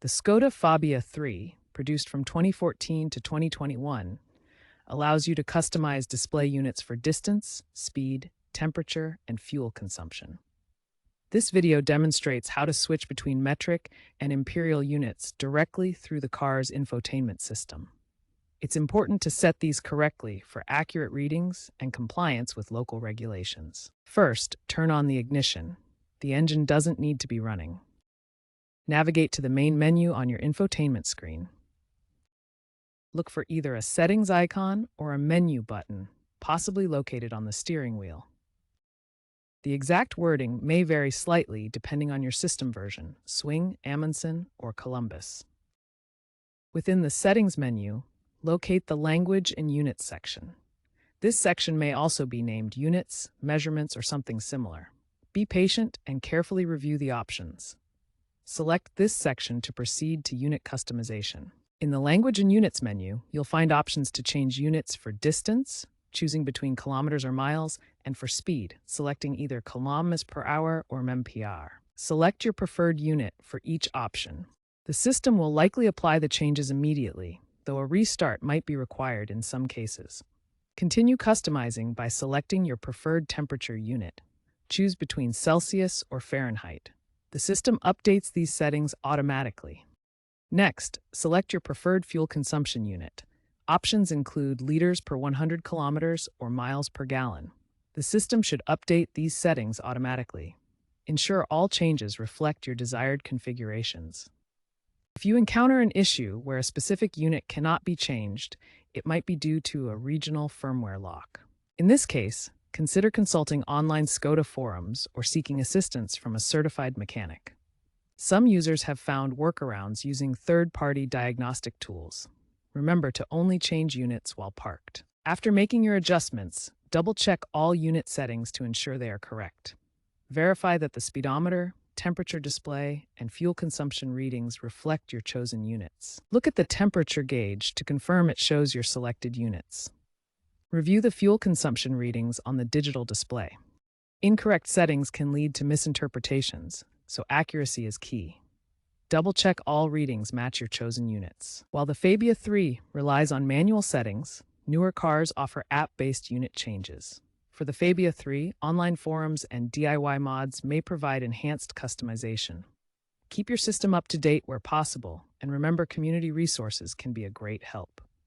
The Skoda Fabia III, produced from 2014 to 2021, allows you to customize display units for distance, speed, temperature, and fuel consumption. This video demonstrates how to switch between metric and imperial units directly through the car's infotainment system. It's important to set these correctly for accurate readings and compliance with local regulations. First, turn on the ignition. The engine doesn't need to be running. Navigate to the main menu on your infotainment screen. Look for either a settings icon or a menu button, possibly located on the steering wheel. The exact wording may vary slightly depending on your system version, Swing, Amundsen, or Columbus. Within the Settings menu, locate the Language and Units section. This section may also be named Units, Measurements, or something similar. Be patient and carefully review the options. Select this section to proceed to unit customization. In the Language and Units menu, you'll find options to change units for distance, choosing between kilometers or miles, and for speed, selecting either kilometers per hour or mph. Select your preferred unit for each option. The system will likely apply the changes immediately, though a restart might be required in some cases. Continue customizing by selecting your preferred temperature unit. Choose between Celsius or Fahrenheit. The system updates these settings automatically. Next, select your preferred fuel consumption unit. Options include liters per 100 kilometers or miles per gallon. The system should update these settings automatically. Ensure all changes reflect your desired configurations. If you encounter an issue where a specific unit cannot be changed, it might be due to a regional firmware lock. In this case, consider consulting online Skoda forums or seeking assistance from a certified mechanic. Some users have found workarounds using third-party diagnostic tools. Remember to only change units while parked. After making your adjustments, double-check all unit settings to ensure they are correct. Verify that the speedometer, temperature display, and fuel consumption readings reflect your chosen units. Look at the temperature gauge to confirm it shows your selected units. Review the fuel consumption readings on the digital display. Incorrect settings can lead to misinterpretations, so accuracy is key. Double-check all readings match your chosen units. While the Fabia III relies on manual settings, newer cars offer app-based unit changes. For the Fabia III, online forums and DIY mods may provide enhanced customization. Keep your system up to date where possible, and remember community resources can be a great help.